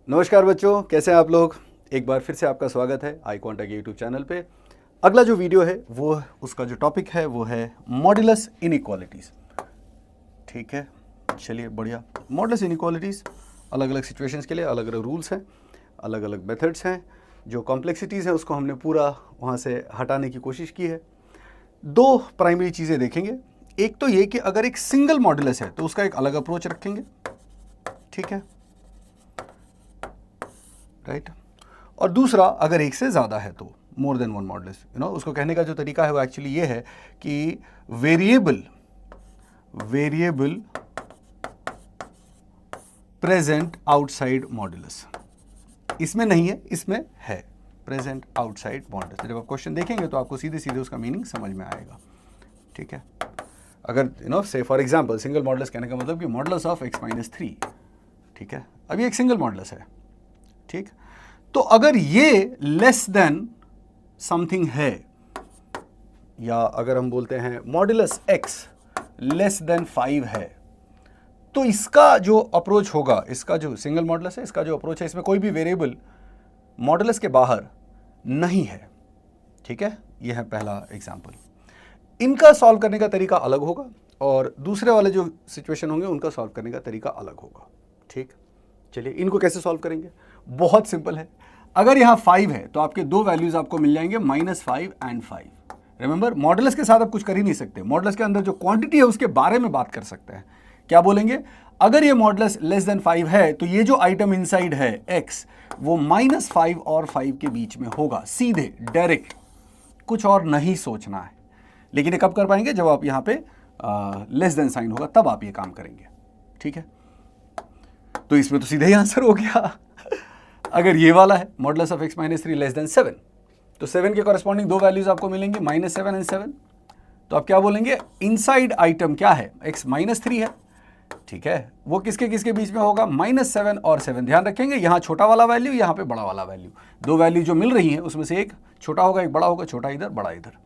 नमस्कार बच्चों, कैसे हैं आप लोग। एक बार फिर से आपका स्वागत है आई कॉन्टैक्ट यूट्यूब चैनल पे। अगला जो वीडियो है वो उसका जो टॉपिक है वो है मॉड्यूलस इनइक्वालिटीज़। ठीक है, चलिए बढ़िया। मॉड्यूलस इनइक्वालिटीज़ अलग अलग सिचुएशंस के लिए अलग अलग रूल्स हैं, अलग अलग मेथड्स हैं। जो कॉम्प्लेक्सिटीज़ हैं उसको हमने पूरा वहाँ से हटाने की कोशिश की है। दो प्राइमरी चीज़ें देखेंगे। एक तो ये कि अगर एक सिंगल मॉड्यूलस है तो उसका एक अलग अप्रोच रखेंगे, ठीक है, राइट। और दूसरा, अगर एक से ज़्यादा है तो मोर देन वन मॉड्यूलस, उसको कहने का जो तरीका है वो एक्चुअली ये है कि वेरिएबल प्रेजेंट आउटसाइड मॉड्यूलस। इसमें नहीं है, इसमें है प्रेजेंट आउटसाइड मॉड्यूलस। जब आप क्वेश्चन देखेंगे तो आपको सीधे सीधे उसका मीनिंग समझ में आएगा, ठीक है। अगर से फॉर एग्जांपल सिंगल मॉड्यूलस कहने का मतलब कि मॉड्यूलस ऑफ x-3, ठीक है। अभी एक सिंगल मॉड्यूलस है, ठीक। तो अगर ये लेस देन समथिंग है, या अगर हम बोलते हैं मॉड्यूलस x लेस देन 5 है, तो इसका जो अप्रोच होगा, इसका जो सिंगल मॉड्यूलस है, इसका जो अप्रोच है, इसमें कोई भी वेरिएबल मॉड्यूलस के बाहर नहीं है, ठीक है। यह है पहला एग्जांपल। इनका सॉल्व करने का तरीका अलग होगा और दूसरे वाले जो सिचुएशन होंगे उनका सॉल्व करने का तरीका अलग होगा, ठीक। चलिए इनको कैसे सॉल्व करेंगे, बहुत सिंपल है। अगर यहाँ 5 है तो आपके दो वैल्यूज आपको मिल जाएंगे -5 एंड 5। रिमेंबर, मॉड्यूलस के साथ आप कुछ कर ही नहीं सकते। मॉड्यूलस के अंदर जो क्वांटिटी है उसके बारे में बात कर सकते हैं। क्या बोलेंगे, अगर ये मॉड्यूलस लेस देन 5 है तो ये जो आइटम इनसाइड है x, वो -5 और 5 के बीच में होगा, सीधे डायरेक्ट, कुछ और नहीं सोचना है। लेकिन ये कब कर पाएंगे, जब आप यहाँ पे लेस देन साइन होगा तब आप ये काम करेंगे, ठीक है। तो इसमें तो सीधे ही आंसर हो गया। अगर ये वाला है modulus of x-3 less than 7, तो 7 के कॉरेस्पॉन्डिंग दो वैल्यूज आपको मिलेंगे -7 एंड 7। तो आप क्या बोलेंगे, इनसाइड आइटम क्या है, x-3 है, ठीक है। वो किसके किसके बीच में होगा, -7 और 7। ध्यान रखेंगे यहाँ छोटा वाला वैल्यू, यहाँ पे बड़ा वाला वैल्यू। दो वैल्यू जो मिल रही हैं उसमें से एक छोटा होगा, एक बड़ा होगा। छोटा इधर, बड़ा इधर।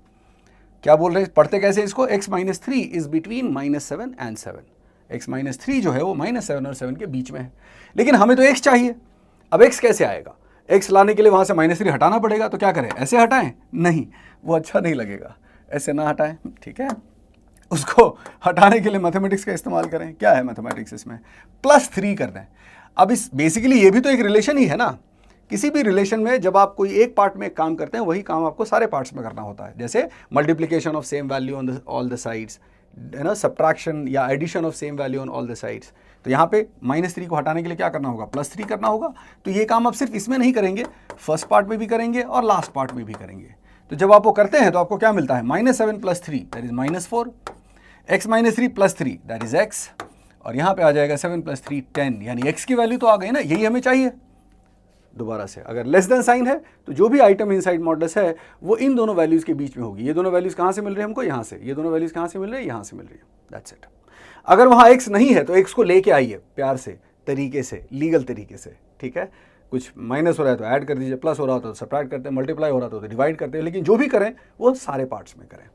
क्या बोल रहे हैं, पढ़ते कैसे इसको, x-3 is between -7 and 7। x-3 जो है वो -7 और 7 के बीच में है। लेकिन हमें तो x चाहिए। अब x कैसे आएगा, x लाने के लिए वहां से -3 हटाना पड़ेगा। तो क्या करें, ऐसे हटाएं, नहीं, वो अच्छा नहीं लगेगा, ऐसे ना हटाएं, ठीक है। उसको हटाने के लिए मैथमेटिक्स का इस्तेमाल करें। क्या है मैथमेटिक्स, इसमें +3 कर दें। अब इस बेसिकली ये भी तो एक रिलेशन ही है ना। किसी भी रिलेशन में जब आप कोई एक पार्ट में काम करते हैं, वही काम आपको सारे पार्ट्स में करना होता है। जैसे multiplication of same value on all the sides, है ना, सब्ट्रैक्शन या addition of same value on all the sides. तो यहाँ पे -3 को हटाने के लिए क्या करना होगा, +3 करना होगा। तो ये काम आप सिर्फ इसमें नहीं करेंगे, फर्स्ट पार्ट में भी करेंगे और लास्ट पार्ट में भी करेंगे। तो जब आप वो करते हैं तो आपको क्या मिलता है, -7 + 3 that is -4, x-3 + 3 that is x, और यहाँ पे आ जाएगा 7 + 3 10, यानी x की वैल्यू तो आ गई ना, यही हमें चाहिए। दोबारा से, अगर लेस देन साइन है तो जो भी आइटम इनसाइड मॉड्यूलस है वो इन दोनों वैल्यूज के बीच में होगी। ये दोनों वैल्यूज कहाँ से मिल रहे हैं हमको, यहाँ से। ये दोनों वैल्यूज कहाँ से मिल रही है, यहाँ से मिल रही है, दैट्स इट। अगर वहाँ x नहीं है तो x को लेके आइए प्यार से, तरीके से, लीगल तरीके से, ठीक है। कुछ माइनस हो रहा है तो ऐड कर दीजिए, प्लस हो रहा तो सब्ट्रैक्ट करते हैं, मल्टीप्लाई हो रहा तो डिवाइड करते हैं, लेकिन जो भी करें वो सारे पार्ट्स में करें।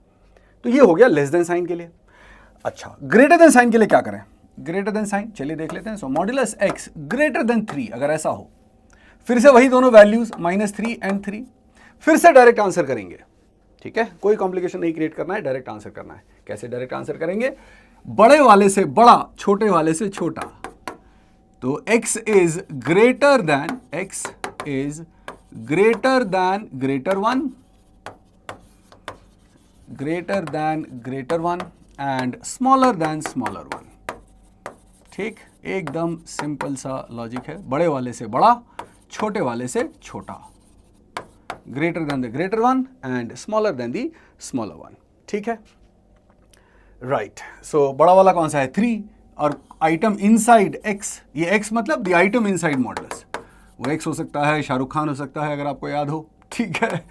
तो ये हो गया लेस देन साइन के लिए। अच्छा, ग्रेटर देन साइन के लिए क्या करें, ग्रेटर देन साइन चलिए देख लेते हैं। सो मॉड्यूलस x ग्रेटर देन 3, अगर ऐसा हो, फिर से वही दोनों वैल्यूज -3 एंड 3, फिर से डायरेक्ट आंसर करेंगे, ठीक है। कोई कॉम्प्लिकेशन नहीं क्रिएट करना है, डायरेक्ट आंसर करना है। कैसे डायरेक्ट आंसर करेंगे, बड़े वाले से बड़ा, छोटे वाले से छोटा। तो x is greater then greater 1, greater 1 and smaller than smaller 1, ठीक। एकदम सिंपल सा लॉजिक है, बड़े वाले से बड़ा, छोटे वाले से छोटा, greater than the greater 1 and smaller than the smaller 1, ठीक है, राइट। सो बड़ा वाला कौन सा है, 3, और आइटम इनसाइड x, ये x मतलब द आइटम इनसाइड मॉड्यूलस। वो x हो सकता है, शाहरुख खान हो सकता है, अगर आपको याद हो, ठीक है।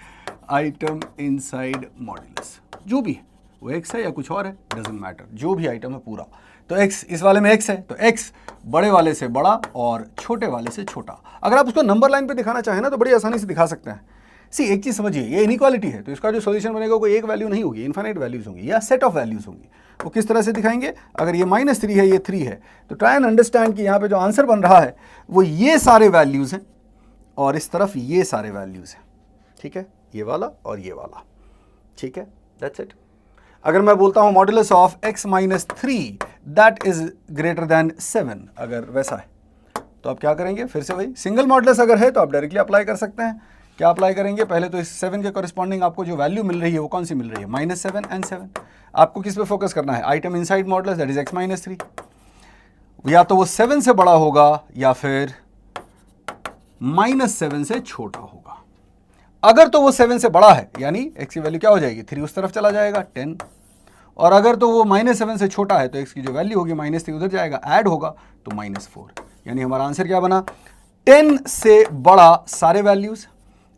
आइटम इनसाइड मॉड्यूलस जो भी है, वो x है या कुछ और है, डजंट मैटर, जो भी आइटम है पूरा। तो x, इस वाले में x है, तो x बड़े वाले से बड़ा और छोटे वाले से छोटा। अगर आप उसको नंबर लाइन पे दिखाना चाहें ना तो बड़ी आसानी से दिखा सकते हैं। सी एक चीज समझिए, ये इनइक्वालिटी है तो इसका जो सॉल्यूशन बनेगा कोई एक वैल्यू नहीं होगी, इनफाइनाइट वैल्यूज होंगी या सेट ऑफ वैल्यूज होंगी। वो किस तरह से दिखाएंगे, अगर ये -3 है, ये 3 है, तो ट्राई एंड अंडरस्टैंड कि यहाँ पे जो आंसर बन रहा है वो ये सारे वैल्यूज हैं और इस तरफ ये सारे वैल्यूज हैं, ठीक है, ये वाला और ये वाला, ठीक है, दैट्स इट। अगर मैं बोलता हूं modulus of x - 3 that is greater then 7, अगर वैसा है तो आप क्या करेंगे, फिर से वही सिंगल मॉडुलस अगर है तो आप डायरेक्टली अप्लाई कर सकते हैं। क्या अप्लाई करेंगे, पहले तो इस 7 के कॉरेस्पॉन्डिंग आपको जो वैल्यू मिल रही है वो कौन सी मिल रही है, -7 and 7। आपको किस पे फोकस करना है, item inside modulus that is x - 3, या तो वो 7 से बड़ा होगा या फिर -7 से छोटा होगा। अगर तो वो 7 से बड़ा है यानी x की वैल्यू क्या हो जाएगी, 3 उस तरफ चला जाएगा 10, और अगर तो वो -7 से छोटा है तो x की जो वैल्यू होगी -3 उधर जाएगा, ऐड होगा तो -4। यानी हमारा आंसर क्या बना, 10 से बड़ा सारे वैल्यूज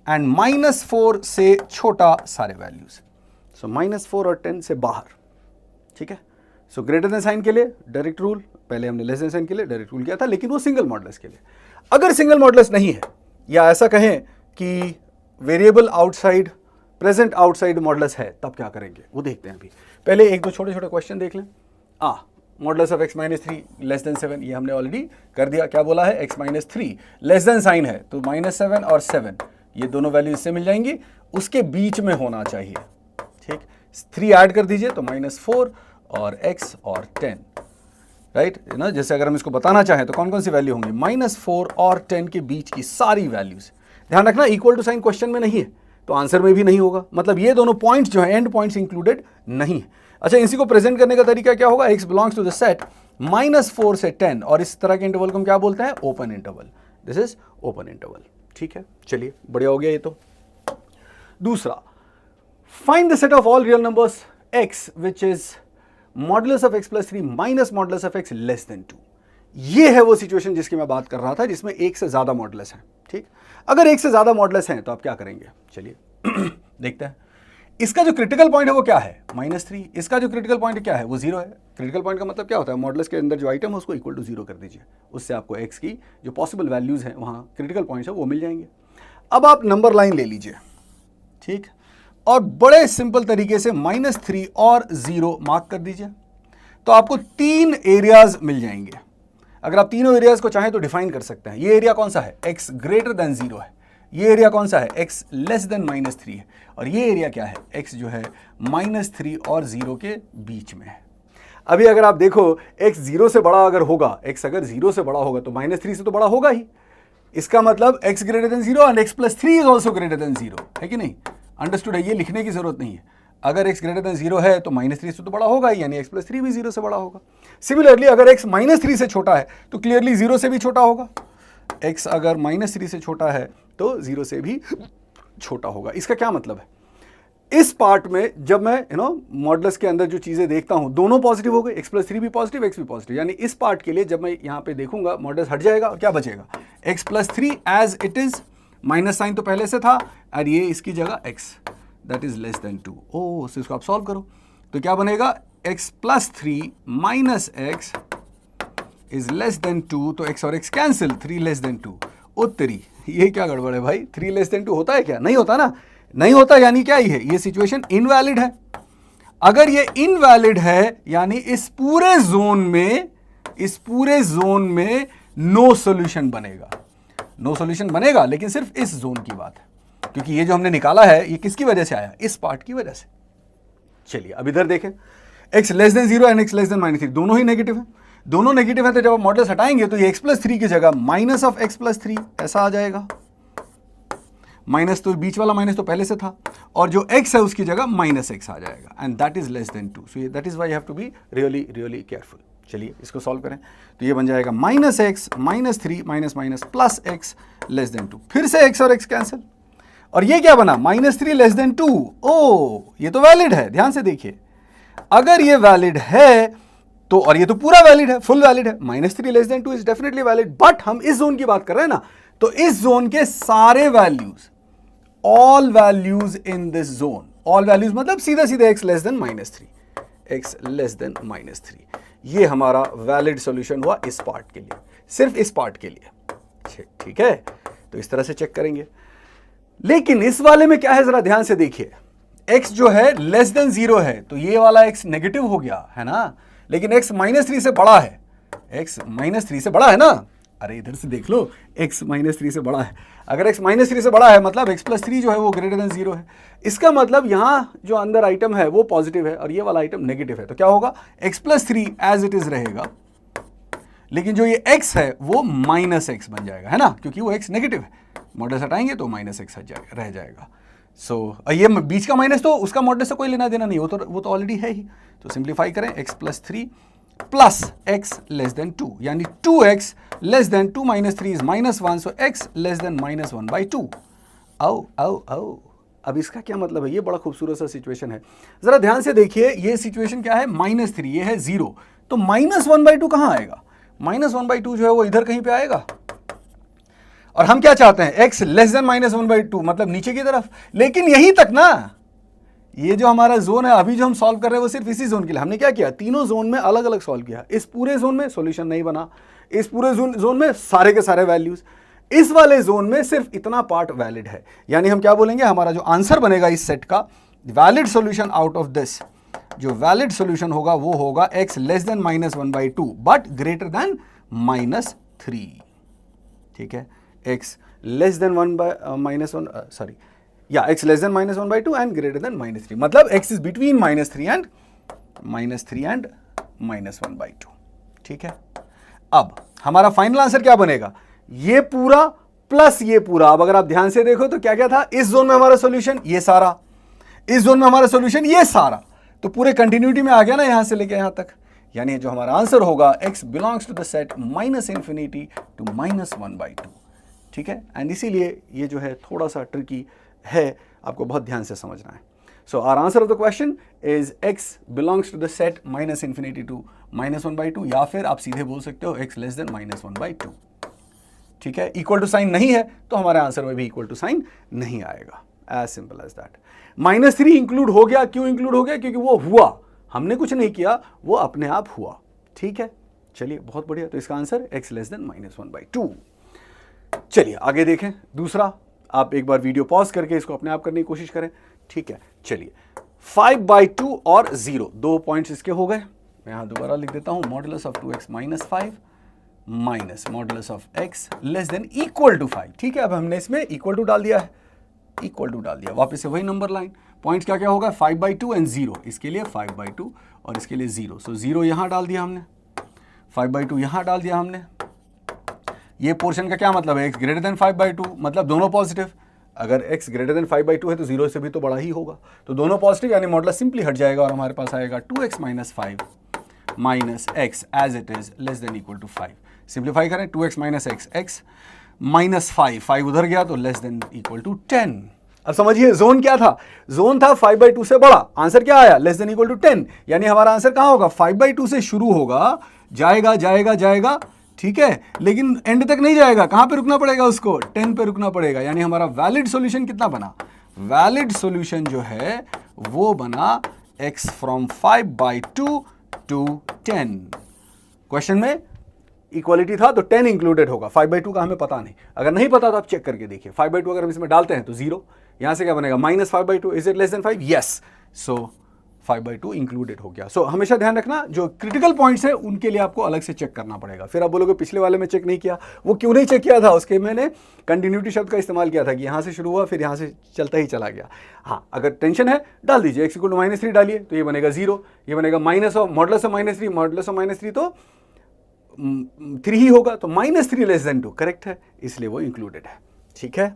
एंड -4 से छोटा सारे वैल्यूज। सो -4 और 10 से बाहर, ठीक है। सो ग्रेटर देन साइन के लिए डायरेक्ट रूल, पहले हमने लेस देन साइन के लिए डायरेक्ट रूल किया था, लेकिन वो सिंगल मॉडुलस के लिए। अगर सिंगल मॉडुलस नहीं है, या ऐसा कहें कि variable outside present outside modulus है, तब क्या करेंगे वो देखते हैं। अभी पहले एक दो छोटे छोटे क्वेश्चन देख लें। Modulus of x - 3 less than 7, ये हमने ऑलरेडी कर दिया। क्या बोला है, x - 3 लेस देन साइन है तो -7 और 7 ये दोनों वैल्यू इससे मिल जाएंगी, उसके बीच में होना चाहिए, ठीक। 3 ऐड कर दीजिए तो -4 और x और 10, राइट ना। जैसे अगर हम इसको बताना चाहें तो कौन कौन सी वैल्यू होंगी, -4 और 10 के बीच की सारी वैल्यूज। ध्यान रखना इक्वल टू साइन क्वेश्चन में नहीं है तो आंसर में भी नहीं होगा, मतलब ये दोनों पॉइंट्स जो है एंड पॉइंट्स इंक्लूडेड नहीं है। अच्छा, इसी को प्रेजेंट करने का तरीका क्या होगा, x belongs to the set -4 से 10, और इस तरह के इंटरवल को हम क्या बोलते हैं, open interval. This is open interval, ठीक है। चलिए बढ़िया हो गया ये तो। दूसरा, find the set of all real numbers x which is modulus of x + 3 minus modulus of x less than 2। ये है वो सिचुएशन जिसकी मैं बात कर रहा था, जिसमें एक से ज्यादा मॉडुलस है, ठीक। अगर एक से ज्यादा मॉडुलस हैं तो आप क्या करेंगे, चलिए देखते हैं। इसका जो क्रिटिकल पॉइंट है वो क्या है, -3। इसका जो क्रिटिकल पॉइंट क्या है वो 0 है। क्रिटिकल पॉइंट का मतलब क्या होता है, मॉडुलस के अंदर जो आइटम है उसको इक्वल टू 0 कर दीजिए, उससे आपको x की जो पॉसिबल वैल्यूज हैं वहां क्रिटिकल पॉइंट्स है वो मिल जाएंगे। अब आप नंबर लाइन ले लीजिए, ठीक, और बड़े सिंपल तरीके से -3 और 0 मार्क कर दीजिए, तो आपको 3 एरियाज मिल जाएंगे। अगर आप तीनों एरियाज को चाहें तो डिफाइन कर सकते हैं। ये एरिया कौन सा है, x ग्रेटर देन 0 है। ये एरिया कौन सा है, x लेस देन -3 है। और ये एरिया क्या है, x जो है -3 और 0 के बीच में है। अभी अगर आप देखो x 0 से बड़ा अगर होगा, x अगर 0 से बड़ा होगा तो -3 से तो बड़ा होगा ही। इसका मतलब x greater than 0 and x + 3 is also greater than 0 है कि नहीं। अंडरस्टूड है, ये लिखने की जरूरत नहीं है। अगर x ग्रेटर देन 0 है तो -3 से तो बड़ा होगा ही, यानी x + 3 भी 0 से बड़ा होगा। सिमिलरली अगर x -3 से छोटा है तो क्लियरली 0 से भी छोटा होगा। x अगर -3 से छोटा है तो 0 से भी छोटा होगा। इसका क्या मतलब है, इस पार्ट में जब मैं मॉडुलस के अंदर जो चीजें देखता हूं दोनों पॉजिटिव हो गए, x + 3 भी पॉजिटिव, x भी पॉजिटिव, यानी इस पार्ट के लिए जब मैं यहां पे देखूंगा मॉडुलस हट जाएगा और क्या बचेगा, x + 3 as it is, minus sign तो पहले से था और ये इसकी जगह x that is less than 2। Oh so इसको आप सॉल्व करो तो क्या बनेगा, x + 3 minus x is less than 2, तो x और x कैंसिल, 3 लेस देन 2। उत्तरी, ये क्या गड़बड़ है भाई, 3 लेस देन 2 होता है क्या, नहीं होता ना, नहीं होता, यानी क्या ही है, ये सिचुएशन इनवैलिड है। अगर ये इनवैलिड है यानी इस पूरे जोन में नो सॉल्यूशन बनेगा। नो सॉल्यूशन बनेगा लेकिन सिर्फ इस जोन की बात है, क्योंकि ये जो हमने निकाला है ये किसकी वजह से आया, इस पार्ट की वजह से। चलिए अब इधर देखें, x less then 0 and x less then -3 दोनों ही नेगेटिव है। दोनों नेगेटिव है तो जब आप मॉडुलस हटाएंगे तो ये x + 3 की जगह माइनस ऑफ x + 3 ऐसा आ जाएगा। माइनस तो बीच वाला माइनस तो पहले से था और जो x है उसकी जगह -x आ जाएगा and that is less than 2। So that is why you have to be really really careful. चलिए इसको सॉल्व करें तो ये बन जाएगा -x -3 minus plus x less than 2। फिर से x और x कैंसिल और ये क्या बना, -3 लेस देन 2। ओ ये तो वैलिड है, ध्यान से देखिए, अगर ये वैलिड है तो, और ये तो पूरा वैलिड है, फुल वैलिड है, -3 less than 2 is definitely valid. But हम इस जोन की बात कर रहे हैं ना, तो इस जोन के सारे values, all values in this zone, all values मतलब सीधा सीधा x less then -3, x less then -3, ये हमारा वैलिड सॉल्यूशन हुआ इस पार्ट के लिए, सिर्फ इस पार्ट के लिए। ठीक है, तो इस तरह से चेक करेंगे। लेकिन इस वाले में क्या है जरा ध्यान से देखिए, x जो है लेस देन 0 है तो ये वाला x नेगेटिव हो गया है ना, लेकिन x -3 से बड़ा है, x -3 से बड़ा है ना, अरे इधर से देख लो, x -3 से बड़ा है, अगर x -3 से बड़ा है मतलब x + 3 जो है वो ग्रेटर देन 0 है, इसका मतलब यहां जो अंदर आइटम है वो पॉजिटिव है और ये वाला आइटम नेगेटिव है, तो क्या होगा, x + 3 एज इट इज रहेगा, लेकिन जो ये x है वो -x बन जाएगा, है ना, क्योंकि वो x नेगेटिव है, मॉडल्स हटाएंगे तो -x रह जाएगा। सो ये बीच का माइनस तो उसका मॉडल से कोई लेना देना नहीं, वो तो ऑलरेडी है ही, तो सिंप्लीफाई करें, x + 3 plus x less than 2, यानी 2x less than 2 - 3 is -1, so x less then -1/2। आओ अब इसका क्या मतलब है, ये बड़ा खूबसूरत सा सिचुएशन है, जरा ध्यान से देखिए, ये सिचुएशन क्या है, -3, ये है 0, तो -1/2 कहां आएगा, -1/2 जो है वो इधर कहीं पे आएगा, और हम क्या चाहते हैं, x लेस देन -1/2 मतलब नीचे की तरफ, लेकिन यहीं तक ना, ये जो हमारा जोन है अभी जो हम सॉल्व कर रहे हैं वो सिर्फ इसी जोन के लिए, हमने क्या किया, तीनों जोन में अलग अलग सॉल्व किया, इस पूरे जोन में सॉल्यूशन नहीं बना, इस पूरे जोन में सारे के सारे वैल्यूज, इस वाले जोन में सिर्फ इतना पार्ट वैलिड है, यानी हम क्या बोलेंगे, हमारा जो आंसर बनेगा इस सेट का, valid solution out of this, जो वैलिड सॉल्यूशन होगा वो होगा x less then -1/2 but greater then -3, ठीक है, x less then x less then -1/2 and greater than -3, मतलब x इज बिटवीन -3 एंड -1/2, ठीक है। अब हमारा फाइनल आंसर क्या बनेगा, ये पूरा प्लस ये पूरा, अब अगर आप ध्यान से देखो तो क्या क्या था, इस जोन में हमारा सॉल्यूशन ये सारा, इस जोन में हमारा सॉल्यूशन ये सारा, तो पूरे कंटिन्यूटी में आ गया ना यहां से लेके यहां तक, यानी जो हमारा आंसर होगा x belongs to the set -∞ to -1/2, ठीक है, एंड इसीलिए ये जो है थोड़ा सा ट्रिकी है, आपको बहुत ध्यान से समझना है। So our answer of the question is x belongs to the set -∞ to -1/2, या फिर आप सीधे बोल सकते हो x लेस देन -1/2, ठीक है, इक्वल टू साइन नहीं है तो हमारे आंसर में भी इक्वल टू साइन नहीं आएगा, as simple as that. -3 include हो गया, क्यों इंक्लूड हो गया, क्योंकि वो हुआ, हमने कुछ नहीं किया, वो अपने आप हुआ, ठीक है, चलिए बहुत बढ़िया, तो इसका आंसर x लेस देन -1/2। चलिए आगे देखें, दूसरा, आप एक बार वीडियो पॉज करके इसको अपने आप करने की कोशिश करें, ठीक है, चलिए 5/2 और 0, 2 पॉइंट्स इसके हो गए, मैं यहां दोबारा लिख देता हूं, modulus of 2x - 5 minus modulus of x less than equal to 5, ठीक है, अब हमने इसमें इक्वल टू डाल दिया है, इक्वल टू डाल दिया, वापस से वही नंबर लाइन, पॉइंट्स क्या क्या होगा, 5/2 एंड 0, इसके लिए 5/2 और इसके लिए 0, सो 0 यहां डाल दिया हमने, 5/2 यहां डाल दिया हमने, ये पोर्शन का क्या मतलब है, x ग्रेटर देन 5/2 मतलब दोनों पॉजिटिव, अगर x ग्रेटर देन 5/2 है तो 0 से भी तो बड़ा ही होगा, तो दोनों पॉजिटिव, यानी मॉडुलस सिंपली हट जाएगा और हमारे पास आएगा 2x - 5 minus x as it is less than equal to 5, simplify करें, 2x - x, x -5 उधर गया तो लेस देन इक्वल टू 10। अब समझिए जोन क्या था, जोन था 5/2 से बड़ा, आंसर क्या आया, लेस देन इक्वल टू 10, यानी हमारा आंसर कहां होगा, 5/2 से शुरू होगा, जाएगा जाएगा जाएगा, ठीक है, लेकिन एंड तक नहीं जाएगा, कहां पे रुकना पड़ेगा उसको, 10 पे रुकना पड़ेगा, यानी हमारा वैलिड सॉल्यूशन कितना बना, वैलिड सॉल्यूशन जो है वो बना x फ्रॉम 5/2 to 10, क्वेश्चन में इक्वालिटी था तो 10 इंक्लूडेड होगा, 5/2 का हमें पता नहीं, अगर नहीं पता तो आप चेक करके देखिए, 5/2 अगर हम इसमें डालते हैं तो 0, यहां से क्या बनेगा, -5/2, is it less than 5, yes, so 5/2 included हो गया। सो हमेशा ध्यान रखना, जो क्रिटिकल पॉइंट्स है उनके लिए आपको अलग से चेक करना पड़ेगा, फिर आप बोलोगे पिछले वाले में चेक नहीं किया, वो क्यों नहीं चेक किया था, उसके मैंने कंटिन्यूटी शब्द का इस्तेमाल किया था कि यहां से शुरू हुआ फिर यहां से चलता ही चला गया। हाँ, अगर टेंशन है डाल दीजिए, x = -3 डालिए तो ये बनेगा 0, ये बनेगा मॉडुलस ऑफ -3, मॉडुलस ऑफ -3 तो 3 ही होगा, तो -3 लेस देन 2 करेक्ट है, इसलिए वो इंक्लूडेड है, ठीक है।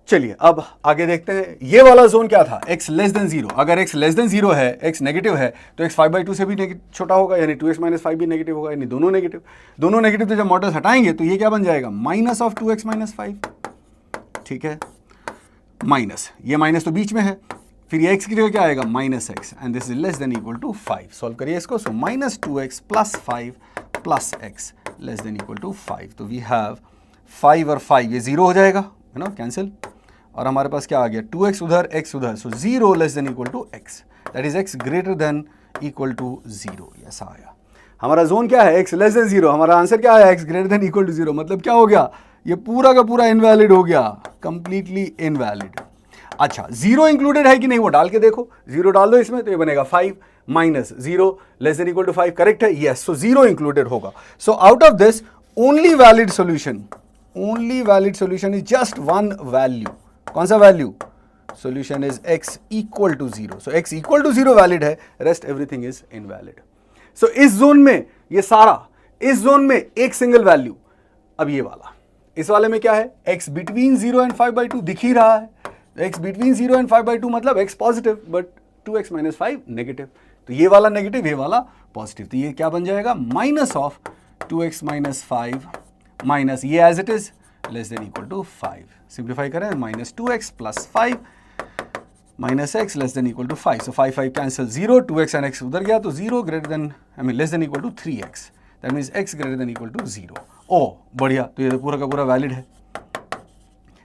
चलिए अब आगे देखते हैं, ये वाला जोन क्या था, x लेस देन 0, अगर x लेस देन 0 है, x नेगेटिव है तो x 5/2 से भी छोटा होगा, यानी 2x - 5 भी नेगेटिव होगा, यानी दोनों नेगेटिव, दोनों नेगेटिव, तो जब मॉडल्स हटाएंगे तो ये क्या बन जाएगा, -2x - 5, ठीक है, माइनस, ये माइनस तो बीच में है, फिर ये x की जगह क्या आएगा, -x, and this is less than equal to 5, solve करिए इसको, so -2x + 5 + x less than equal to 5, तो वी हैव 5 और 5 ये 0 हो जाएगा, है ना, कैंसिल, और हमारे पास क्या आ गया, 2x उधर, x उधर, so 0 less than equal to x, that is x greater than equal to 0, ऐसा आया। हमारा जोन क्या है, x लेस देन 0, हमारा आंसर क्या आया, x greater than equal to 0, मतलब क्या हो गया, ये पूरा का पूरा इनवैलिड हो गया, कंप्लीटली इनवैलिड। अच्छा, जीरो इंक्लूडेड है कि नहीं वो डाल के देखो, जीरो डाल दो इसमें तो ये बनेगा 5 minus 0 less than equal to 5, correct है, यस। सो जीरो इंक्लूडेड होगा। So out of this only valid solution is just one value. कौन सा value? Solution is x equal to 0। So x equal to 0 valid है, rest everything is invalid. So इस zone में ये सारा, इस zone में एक सिंगल वैल्यू। अब ये वाला, इस वाले में क्या है? x बिटवीन 0 एंड 5/2 दिख ही रहा है। x बिटवीन 0 एंड 5/2 मतलब x positive but 2x minus 5 negative. तो ये वाला नेगेटिव, ये वाला पॉजिटिव, तो ये क्या बन जाएगा? Minus of 2x minus 5 minus ये as it is less than equal to 5। Simplify करें, minus 2x plus 5 minus x less than equal to 5। So 5 5 cancel, 0, 2x and x उधर गया तो 0 greater than less than equal to 3x, that means x greater than equal to 0। ओ बढ़िया, तो ये तो पूरा का पूरा वैलिड है।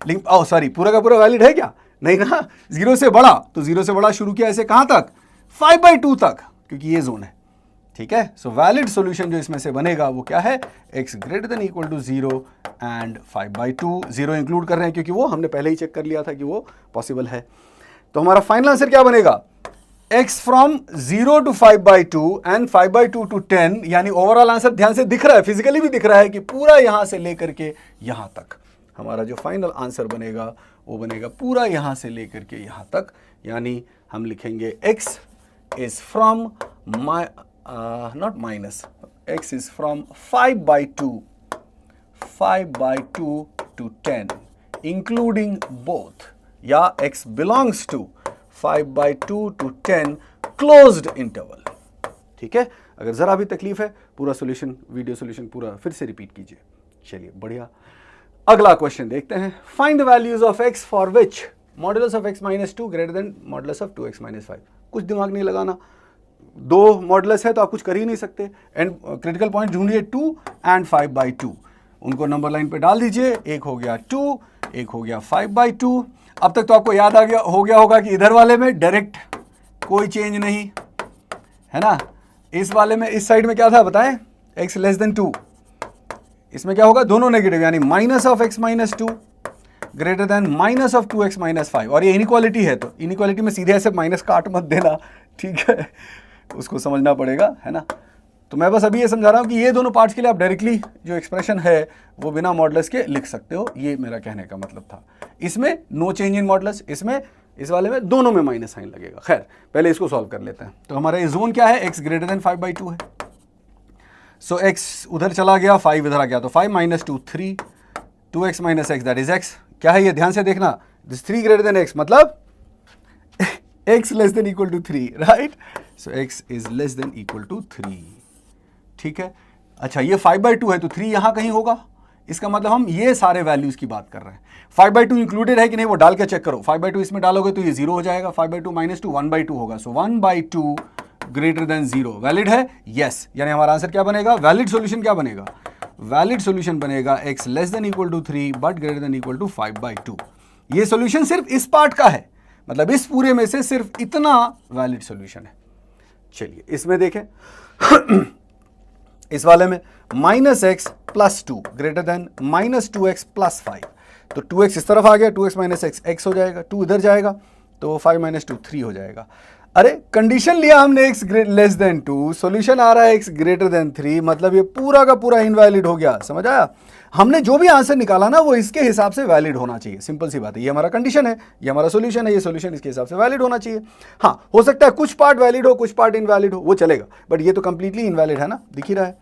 लेकिन सॉरी, पूरा का पूरा वैलिड है क्या? नहीं ना, 0 से बड़ा, तो 0 से बड़ा शुरू किया ऐसे कहां तक? 5/2 तक, क्योंकि ये जोन है, ठीक है। सो वैलिड सॉल्यूशन जो इसमें से बनेगा वो क्या है? x greater than equal to 0 and 5/2। 0 include कर रहे हैं क्योंकि वो हमने पहले ही चेक कर लिया था कि वो पॉसिबल है। तो हमारा फाइनल आंसर क्या बनेगा? x from 0 to 5/2 and 5/2 to 10, यानी ओवरऑल आंसर ध्यान से दिख रहा है, फिजिकली भी दिख रहा है कि पूरा यहां से लेकर के यहां तक हमारा जो फाइनल आंसर बनेगा वो बनेगा पूरा यहां से लेकर के यहां तक। यानी हम लिखेंगे x is from not minus, x is from 5/2 to 10 including both, या x belongs to 5/2 to 10 closed interval. ठीक है, अगर जरा भी तकलीफ है पूरा सॉल्यूशन, वीडियो सॉल्यूशन पूरा फिर से रिपीट कीजिए। चलिए बढ़िया, अगला क्वेश्चन देखते हैं। Find the values of x for which modulus of x minus 2 greater than modulus of 2x minus 5। कुछ दिमाग नहीं लगाना, दो मॉडुलस है तो आप कुछ कर ही नहीं सकते। एंड क्रिटिकल पॉइंट ढूंढिए 2 एंड 5/2, उनको नंबर लाइन पे डाल दीजिए। एक हो गया 2, एक हो गया 5/2। अब तक तो आपको याद आ गया हो गया होगा कि इधर वाले में डायरेक्ट कोई चेंज नहीं है ना। इस वाले में, इस साइड में क्या था बताएं? x लेस देन 2, इसमें क्या होगा? दोनों नेगेटिव, यानी minus of x minus 2 greater than minus of 2x minus 5। और ये इनइक्वालिटी है तो इनइक्वालिटी में सीधे ऐसे माइनस काट मत देना, ठीक है, उसको समझना पड़ेगा, है ना। तो मैं बस अभी ये समझा रहा हूँ कि ये दोनों पार्ट्स के लिए आप डायरेक्टली जो एक्सप्रेशन है वो बिना मॉडुलस के लिख सकते हो, ये मेरा कहने का मतलब था। इसमें नो चेंज इन मॉडुलस, इसमें, इस वाले में दोनों में माइनस साइन लगेगा। खैर पहले इसको सॉल्व कर लेते हैं। तो हमारा ये जोन क्या है? x ग्रेटर देन 5/2 है। सो x उधर चला गया, 5 इधर आ गया, तो 5 minus 2 3, 2x minus x that is x। क्या है ये? ध्यान से देखना, दिस 3 ग्रेटर देन x मतलब x less than equal to 3, right. So x is less than equal to 3, ठीक है। अच्छा, ये 5/2 है तो 3 यहां कहीं होगा, इसका मतलब हम ये सारे वैल्यूज की बात कर रहे हैं। 5/2 इंक्लूडेड है कि नहीं वो डाल के चेक करो। 5/2 इसमें डालोगे तो ये 0 हो जाएगा, 5/2 माइनस 2 1/2 होगा। सो 1/2 ग्रेटर देन 0 वैलिड है, यस। यानी हमारा आंसर क्या बनेगा? वैलिड सॉल्यूशन क्या बनेगा? वैलिड सॉल्यूशन बनेगा x less than equal to 3 but greater than equal to 5/2। ये सॉल्यूशन सिर्फ इस पार्ट का है, मतलब इस पूरे में से सिर्फ इतना वैलिड सॉल्यूशन है। चलिए इसमें देखें इस वाले में minus x plus 2 greater than minus 2x plus 5। तो 2x इस तरफ आ गया, 2x माइनस x x हो जाएगा, 2 इधर जाएगा तो 5 माइनस 2 3 हो जाएगा। अरे कंडीशन लिया हमने x लेस देन 2, सॉल्यूशन आ रहा है x ग्रेटर देन 3, मतलब ये पूरा का पूरा इनवैलिड हो गया। समझ आया? हमने जो भी आंसर निकाला ना वो इसके हिसाब से वैलिड होना चाहिए। सिंपल सी बात है, ये हमारा कंडीशन है, ये हमारा सॉल्यूशन है, ये सॉल्यूशन इसके हिसाब से वैलिड होना चाहिए। हाँ, हो सकता है कुछ पार्ट वैलिड हो, कुछ पार्ट इनवैलिड हो, वो चलेगा, बट ये तो कंप्लीटली इनवैलिड है ना, दिख ही रहा है।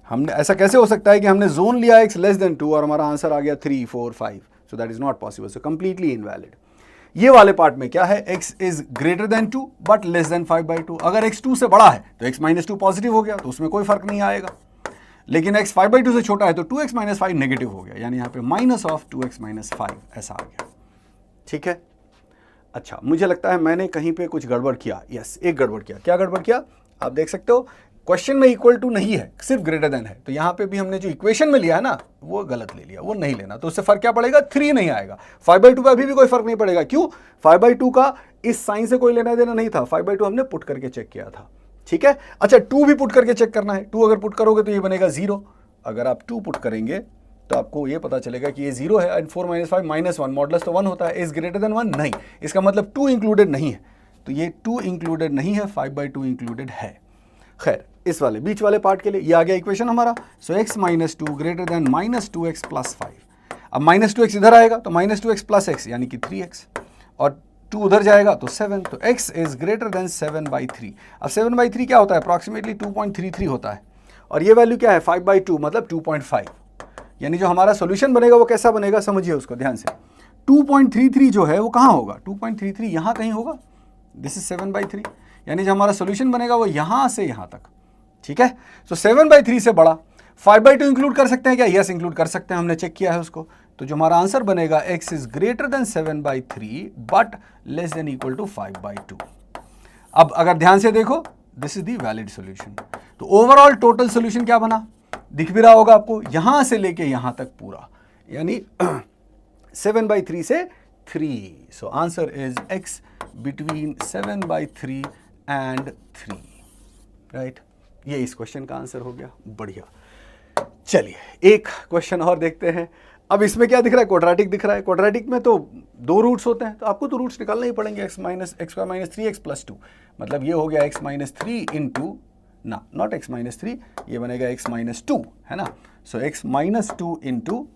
हमने ऐसा कैसे हो सकता है कि हमने जोन लिया x लेस देन 2 और हमारा आंसर आ गया 3 4 5? सो that is not possible, so completely invalid. ये वाले पार्ट में क्या है? x is greater then 2 but less then 5/2। अगर x 2 से बड़ा है तो x माइनस 2 पॉजिटिव हो गया, तो उसमें कोई फर्क नहीं आएगा। लेकिन x 5/2 से छोटा है तो 2x माइनस 5 नेगेटिव हो गया, यानी यहाँ पे माइनस ऑफ 2x माइनस 5 ऐसा आ गया, ठीक है। अच्छा, मुझे लगता है मैंने कहीं पे कुछ गड़बड़ किया। यस, एक गड़बड़ किया। क्या गड़बड़ किया? आप देख सकते हो क्वेश्चन में इक्वल टू नहीं है, सिर्फ ग्रेटर देन है। तो यहाँ पे भी हमने जो इक्वेशन में लिया है ना वो गलत ले लिया, वो नहीं लेना। तो उससे फर्क क्या पड़ेगा? 3 नहीं आएगा। 5/2 पे अभी भी कोई फर्क नहीं पड़ेगा। क्यों? 5/2 का इस साइन से कोई लेना देना नहीं था। 5/2 हमने पुट करके चेक किया था, ठीक है। अच्छा, 2 भी पुट करके चेक करना है। 2 अगर पुट करोगे तो ये बनेगा 0। अगर आप 2 पुट करेंगे तो आपको ये पता चलेगा कि ये 0 है एंड 4 - 5 -1, मॉडुलस तो 1 होता है, इज ग्रेटर देन 1 नहीं, इसका मतलब 2 इंक्लूडेड नहीं है, तो ये 2 इंक्लूडेड नहीं है, 5/2 इंक्लूडेड है। खैर इस वाले बीच वाले पार्ट के लिए ये आ गया इक्वेशन हमारा। सो x - 2 ग्रेटर देन -2x + 5। अब -2x इधर आएगा तो -2x + x यानी कि 3x, और 2 उधर जाएगा तो 7, तो x इज ग्रेटर देन 7/3। अब 7/3 क्या होता है, अप्रॉक्सीमेटली 2.33 होता है, और ये वैल्यू क्या है 5/2 मतलब 2.5, यानी जो हमारा सॉल्यूशन बनेगा वो कैसा बनेगा, समझिए उसको ध्यान से। 2.33 जो है वो कहाँ होगा, 2.33 यहाँ कहीं होगा, दिस इज 7/3, यानी जो हमारा सॉल्यूशन बनेगा वो यहाँ से यहाँ तक, ठीक है। तो 7/3 से बड़ा 5/2 इंक्लूड कर सकते हैं क्या, यस इंक्लूड कर सकते हैं, हमने चेक किया है उसको। तो जो हमारा आंसर बनेगा x is greater than 7/3 but less than equal to 5/2। अब अगर ध्यान से देखो this is the valid solution. तो ओवरऑल टोटल सॉल्यूशन क्या बना, दिख भी रहा होगा आपको, यहां से लेके यहां तक पूरा, यानी 7/3 से 3। So answer is x between 7/3 and 3, right. ये इस क्वेश्चन का आंसर हो गया, बढ़िया। चलिए एक क्वेश्चन और देखते हैं। अब इसमें क्या दिख रहा है, क्वाड्रेटिक दिख रहा है। क्वाड्रेटिक में तो 2 रूट्स होते हैं, तो आपको तो रूट्स निकालना ही पड़ेंगे, x - 3x + 2, मतलब ये हो गया x - 3 इंटू ना, नॉट x - 3, ये बनेगा x - 2, है ना। सो x - 2 into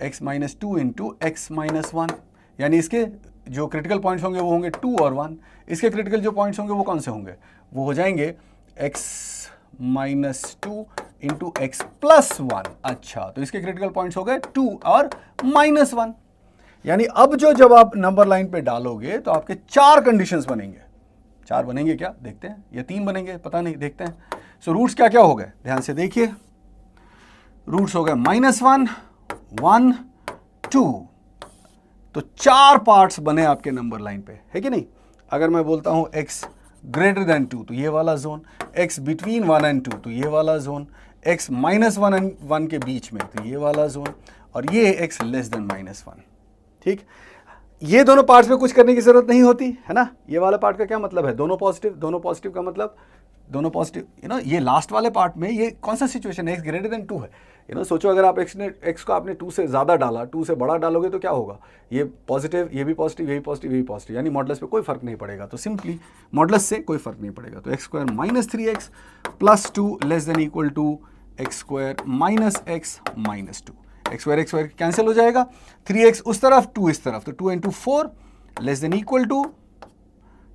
x - 2 into x - 1, यानी इसके जो क्रिटिकल पॉइंट्स होंगे वो होंगे 2 और 1, इसके क्रिटिकल जो पॉइंट्स होंगे वो कौन से होंगे, वो हो जाएंगे x - 2 इंटू x + 1। अच्छा, तो इसके क्रिटिकल पॉइंट्स हो गए 2 और -1, यानी अब जब आप नंबर लाइन पे डालोगे तो आपके 4 कंडीशंस बनेंगे। 4 बनेंगे क्या, देखते हैं, या 3 बनेंगे, पता नहीं, देखते हैं। सो रूट्स क्या क्या हो गए, ध्यान से देखिए। रूट्स हो गए -1, 1, 2, तो 4 पार्ट्स बने आपके नंबर लाइन पे, है कि नहीं। अगर मैं बोलता हूं x ग्रेटर देन 2 तो ये वाला जोन, x बिटवीन 1 एंड 2 तो ये वाला जोन, x -1 एंड 1 के बीच में तो ये वाला जोन, और ये x लेस देन -1, ठीक। ये दोनों पार्ट्स में कुछ करने की जरूरत नहीं होती है ना। ये वाला पार्ट का क्या मतलब है, दोनों पॉजिटिव, दोनों पॉजिटिव का मतलब दोनों पॉजिटिव, ये लास्ट वाले पार्ट में ये कौन सा सिचुएशन है, x ग्रेटर देन 2 है। सोचो अगर आप x को आपने 2 से ज़्यादा डाला, 2 से बड़ा डालोगे तो क्या होगा, ये पॉजिटिव, ये भी पॉजिटिव, ये भी पॉजिटिव, ये भी पॉजिटिव, यानी मॉडुलस पे कोई फर्क नहीं पड़ेगा। तो सिंपली मॉडुलस से कोई फर्क नहीं पड़ेगा, तो x² - 3x + 2 less than equal to x² - x - 2, x² cancel हो जाएगा, 3x उस तरफ 2 इस तरफ, तो 2 × 4 less than equal to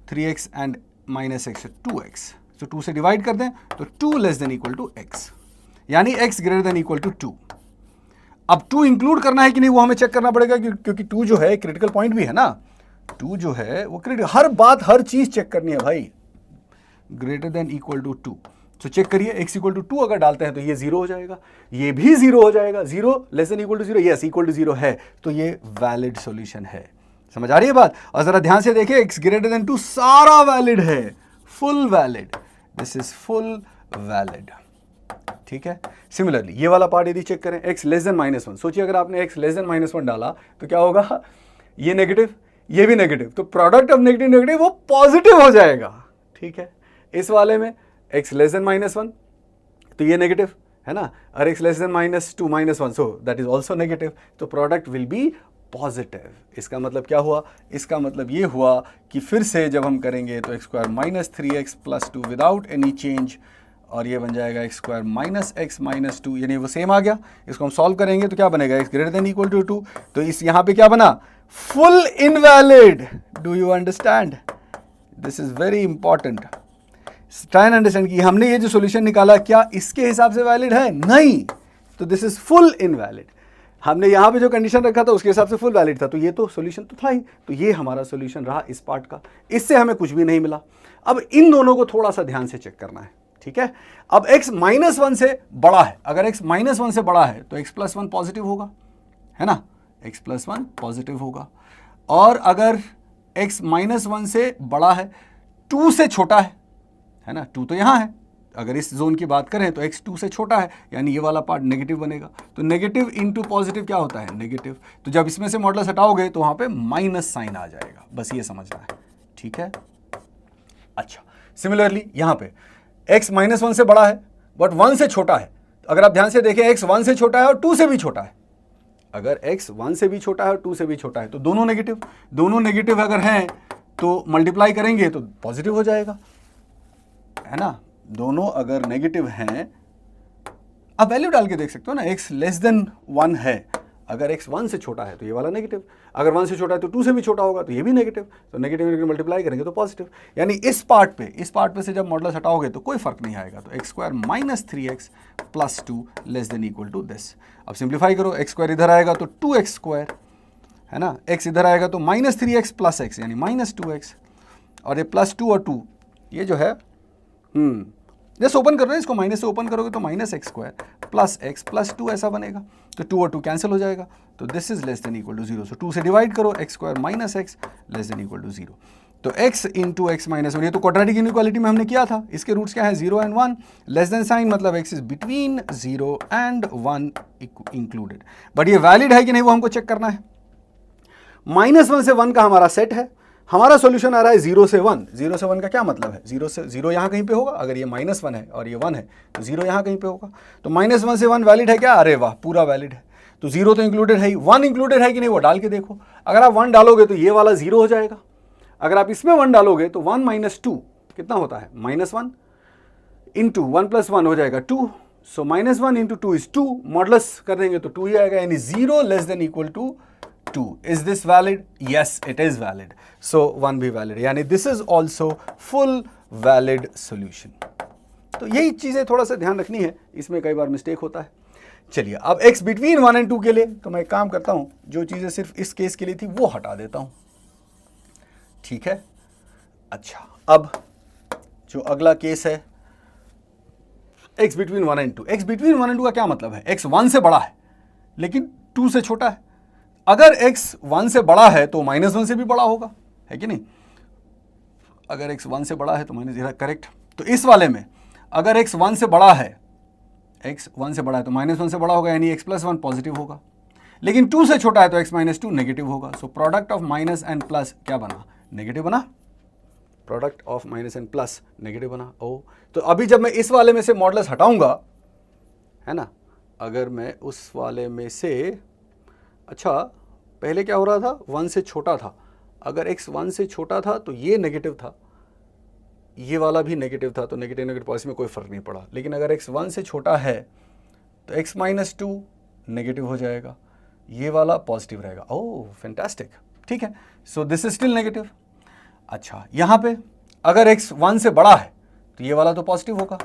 3x and -x 2x, तो 2 से डिवाइड कर दें तो 2 less than equal to x, यानी x greater than equal to 2। अब 2 इंक्लूड करना है कि नहीं वो हमें चेक करना पड़ेगा, क्योंकि 2 जो है क्रिटिकल पॉइंट भी है ना, 2 जो है वो क्रिटिकल, हर बात हर चीज चेक करनी है भाई। ग्रेटर देन इक्वल टू 2, तो चेक करिए x = 2 अगर डालते हैं तो ये 0 हो जाएगा, ये भी 0 हो जाएगा, 0 less than equal to 0, yes equal to 0 है, तो ये वैलिड सॉल्यूशन है। समझ आ रही है बात। और जरा ध्यान से देखिए, x ग्रेटर देन 2 सारा वैलिड है, full valid, this is full valid, ठीक है। सिमिलरली ये वाला पार्ट यदि चेक करें, x लेस देन -1, सोचिए अगर आपने x लेस देन -1 डाला तो क्या होगा, ये नेगेटिव, ये भी नेगेटिव, तो प्रोडक्ट ऑफ नेगेटिव नेगेटिव वो पॉजिटिव हो जाएगा, ठीक है। इस वाले में x लेस देन -1 तो ये नेगेटिव है ना, और x less than -2 -1 so that is also negative, तो प्रोडक्ट विल बी पॉजिटिव। इसका मतलब क्या हुआ, इसका मतलब ये हुआ कि फिर से जब हम करेंगे तो x² - 3x + 2 without any change, और ये बन जाएगा x² - x - 2, यानी वो सेम आ गया। इसको हम सॉल्व करेंगे तो क्या बनेगा, x greater than equal to 2, तो इस यहाँ पे क्या बना, full invalid. Do you understand, this is very important, try and understand कि हमने ये जो सॉल्यूशन निकाला क्या इसके हिसाब से वैलिड है, नहीं, तो दिस इज फुल इनवैलिड। हमने यहाँ पे जो कंडीशन रखा था उसके हिसाब से फुल वैलिड था, तो ये तो सॉल्यूशन तो था ही, तो ये हमारा सॉल्यूशन रहा इस पार्ट का, इससे हमें कुछ भी नहीं मिला। अब इन दोनों को थोड़ा सा ध्यान से चेक करना है, ठीक है। अब x -1 से बड़ा है, अगर x -1 से बड़ा है तो x + 1 पॉजिटिव होगा, है ना, x + 1 पॉजिटिव होगा। और अगर x -1 से बड़ा है, 2 से छोटा है ना, 2 तो यहाँ है, अगर इस जोन की बात करें तो x 2 से छोटा है, यानी ये वाला पार्ट नेगेटिव बनेगा, तो नेगेटिव इंटू पॉजिटिव क्या होता है, नेगेटिव, तो जब इसमें से मॉडुलस हटाओगे तो वहां पे माइनस साइन आ जाएगा, बस ये समझना है, ठीक है। अच्छा, सिमिलरली यहां पे x -1 से बड़ा है बट 1 से छोटा है, अगर आप ध्यान से देखें x 1 से छोटा है और 2 से भी छोटा है, अगर x 1 से भी छोटा है और 2 से भी छोटा है तो दोनों नेगेटिव अगर हैं तो मल्टीप्लाई करेंगे तो पॉजिटिव हो जाएगा, है ना। दोनों अगर नेगेटिव हैं, आप वैल्यू डाल के देख सकते हो ना, x लेस देन 1 है, अगर x 1 से छोटा है तो ये वाला नेगेटिव, अगर 1 से छोटा है तो 2 से भी छोटा होगा तो ये भी नेगेटिव, तो नेगेटिव मल्टीप्लाई करेंगे तो पॉजिटिव। यानी इस पार्ट पे से जब मॉडुलस हटाओगे तो कोई फर्क नहीं आएगा, तो x² minus 3x plus 2 less than equal to this. अब सिंप्लीफाई करो, x² इधर आएगा तो 2x², है ना, x इधर आएगा तो माइनस 3x प्लस x यानी माइनस 2x, और ये प्लस 2 और 2 ये जो है जैसे ओपन कर रहे हैं इसको, माइनस से ओपन करोगे तो minus x² plus x plus 2 ऐसा बनेगा, तो 2 और 2 कैंसिल हो जाएगा, तो this is less than equal to 0। So 2 से डिवाइड करो, x² minus x less than equal to 0। तो x इंटू एक्स माइनस 1, ये तो क्वाड्रेटिक इनइक्वालिटी में हमने किया था, इसके रूट्स क्या है 0 एंड 1, लेस देन साइन मतलब x is between 0 and 1 included. But ये वैलिड है कि नहीं वो हमको चेक करना है। -1 से 1 का हमारा सेट है, हमारा सॉल्यूशन आ रहा है 0 से 1। 0 से 1 का क्या मतलब है, 0 से 0 यहाँ कहीं पे होगा, अगर ये -1 है और ये 1 है तो 0 यहाँ कहीं पे होगा, तो -1 से 1 वैलिड है क्या, अरे वाह पूरा वैलिड है। तो 0 तो इंक्लूडेड है ही, 1 इंक्लूडेड है कि नहीं वो डाल के देखो, अगर आप 1 डालोगे तो ये वाला 0 हो जाएगा, अगर आप इसमें 1 डालोगे तो 1 माइनस 2 कितना होता है, -1 इंटू 1 प्लस 1 हो जाएगा 2, सो -1 इंटू 2 इज 2, मॉडुलस कर देंगे तो 2 ही आएगा, यानी 0 less than equal to 2। Is this valid? Yes, it is valid. So 1 भी valid, यानी this is also full valid solution। तो यही चीजें थोड़ा सा ध्यान रखनी है, इसमें कई बार मिस्टेक होता है। चलिए अब x बिटवीन 1 एंड 2 के लिए तो मैं एक काम करता हूं, जो चीजें सिर्फ इस केस के लिए थी वो हटा देता हूं, ठीक है। अच्छा, अब जो अगला केस है x between 1 and 2। x between 1 and 2 का क्या मतलब है, x 1 से बड़ा है लेकिन 2 से छोटा है। अगर x 1 से बड़ा है तो -1 से भी बड़ा होगा, है कि नहीं, अगर x 1 से बड़ा है तो -0 करेक्ट। तो इस वाले में अगर x 1 से बड़ा है, x 1 से बड़ा है तो -1 से बड़ा होगा, यानी x प्लस 1 पॉजिटिव होगा, लेकिन 2 से छोटा है तो x माइनस 2 नेगेटिव होगा। So product of minus and plus क्या बना, नेगेटिव बना, product of minus and plus negative बना। ओ, तो अभी जब मैं इस वाले में से मॉडुलस हटाऊंगा, है ना, अगर मैं उस वाले में से, अच्छा पहले क्या हो रहा था, 1 से छोटा था, अगर x 1 से छोटा था तो ये नेगेटिव था, ये वाला भी नेगेटिव था, तो नेगेटिव पॉजिटिव में कोई फर्क नहीं पड़ा, लेकिन अगर x 1 से छोटा है तो x माइनस 2 नेगेटिव हो जाएगा, ये वाला पॉजिटिव रहेगा। ओह फैंटास्टिक, ठीक है, so this is still negative. अच्छा, यहाँ पे अगर x 1 से बड़ा है तो ये वाला तो पॉजिटिव होगा,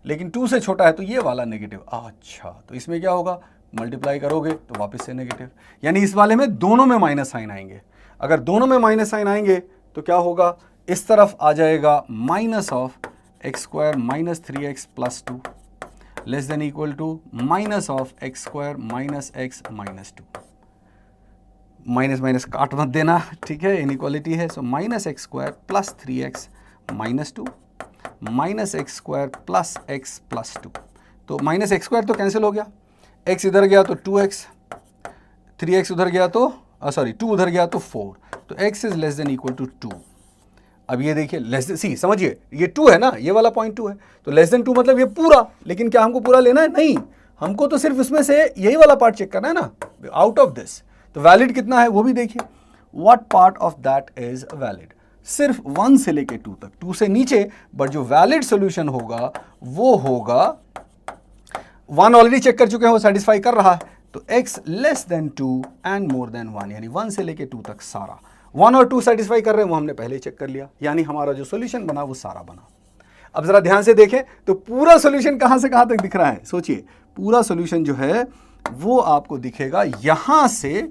लेकिन 2 से छोटा है तो ये वाला नेगेटिव। अच्छा, तो इसमें क्या होगा, मल्टीप्लाई करोगे तो वापस से नेगेटिव, यानी इस वाले में दोनों में माइनस साइन आएंगे। अगर दोनों में माइनस साइन आएंगे तो क्या होगा, इस तरफ आ जाएगा -(x² minus 3x plus 2 less than equal to -(x² minus x minus 2। Minus minus काट मत देना, ठीक है, इनइक्वालिटी है। So -(x² plus 3x minus 2 -(x² plus x plus 2। तो -(x² तो कैंसिल हो गया, x इधर गया तो 2x, 3x उधर गया तो 2 उधर गया तो 4, तो x is less than equal to 2। अब ये देखिए लेस देन, सी समझिए ये 2 है ना, ये वाला पॉइंट 2 है, तो लेस देन 2 मतलब ये पूरा, लेकिन क्या हमको पूरा लेना है, नहीं, हमको तो सिर्फ इसमें से यही वाला पार्ट चेक करना है ना, आउट ऑफ दिस। तो वैलिड कितना है वो भी देखिए, what part of that is valid, सिर्फ 1 से लेके 2 तक, 2 से नीचे, बट जो वैलिड सोल्यूशन होगा वो होगा 1 ऑलरेडी चेक कर चुके हैं, वो सेटिस्फाई कर रहा है, तो x less than 2 and more than 1, यानी 1 से लेके 2 तक सारा, 1 और 2 सेटिस्फाई कर रहे हैं वो हमने पहले ही चेक कर लिया, यानी हमारा जो सॉल्यूशन बना वो सारा बना। अब जरा ध्यान से देखें तो पूरा सॉल्यूशन कहां से कहां तक दिख रहा है, सोचिए, पूरा सॉल्यूशन जो है वो आपको दिखेगा यहां से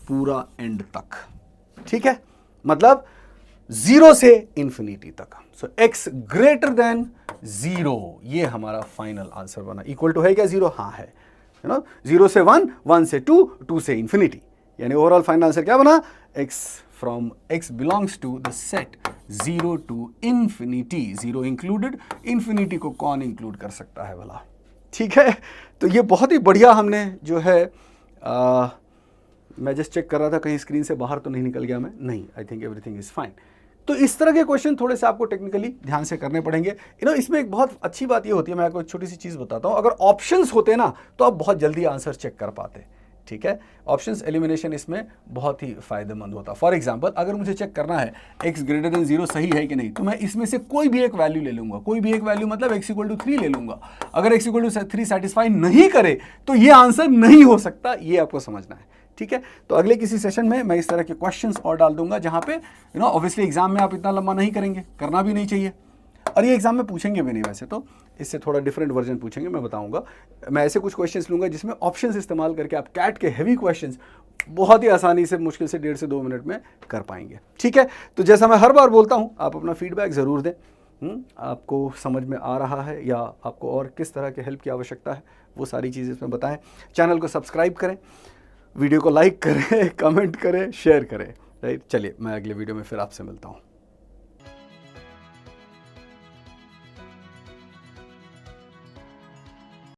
पूरा एंड तक, ठीक है, मतलब 0 से इंफिनिटी तक। सो x ग्रेटर देन 0, ये हमारा फाइनल आंसर बना। इक्वल टू है क्या 0, हाँ है, 0 से 1, 1 से 2, 2 से इंफिनिटी, यानी ओवरऑल फाइनल आंसर क्या बना, x from x belongs to the set 0 to infinity, 0 included, infinity को कौन इंक्लूड कर सकता है भला, ठीक है। तो ये बहुत ही बढ़िया हमने जो है मैं जस्ट चेक कर रहा था कहीं स्क्रीन से बाहर तो नहीं निकल गया मैं, नहीं, I think everything is fine, तो इस तरह के क्वेश्चन थोड़े से आपको टेक्निकली ध्यान से करने पड़ेंगे। इसमें एक बहुत अच्छी बात ये होती है, मैं आपको एक छोटी सी चीज़ बताता हूँ, अगर ऑप्शंस होते ना तो आप बहुत जल्दी आंसर चेक कर पाते। ठीक है, ऑप्शंस एलिमिनेशन इसमें बहुत ही फायदेमंद होता। फॉर एग्जांपल, अगर मुझे चेक करना है x ग्रेटर देन 0 सही है कि नहीं, तो मैं इसमें से कोई भी एक वैल्यू ले लूंगा, कोई भी एक वैल्यू मतलब x = 3 ले लूंगा। अगर x = 3 सेटिस्फाई नहीं करे तो ये आंसर नहीं हो सकता, ये आपको समझना है। ठीक है, तो अगले किसी सेशन में मैं इस तरह के क्वेश्चंस और डाल दूंगा जहां पे ऑब्वियसली एग्जाम में आप इतना लंबा नहीं करेंगे, करना भी नहीं चाहिए, और ये एग्जाम में पूछेंगे भी नहीं। वैसे तो इससे थोड़ा डिफरेंट वर्जन पूछेंगे, मैं बताऊंगा। मैं ऐसे कुछ क्वेश्चंस लूंगा जिसमें ऑप्शंस इस्तेमाल करके आप कैट के हैवी क्वेश्चंस बहुत ही आसानी से, मुश्किल से 1.5 से 2 मिनट में कर पाएंगे। ठीक है, तो जैसा मैं हर बार बोलता हूं, आप अपना फीडबैक ज़रूर दें। आपको समझ में आ रहा है या आपको और किस तरह के हेल्प की आवश्यकता है, वो सारी चीज़ें इसमें बताएं। चैनल को सब्सक्राइब करें, वीडियो को लाइक करें, कमेंट करें, शेयर करें। राइट, चलिए मैं अगले वीडियो में फिर आपसे मिलता हूँ।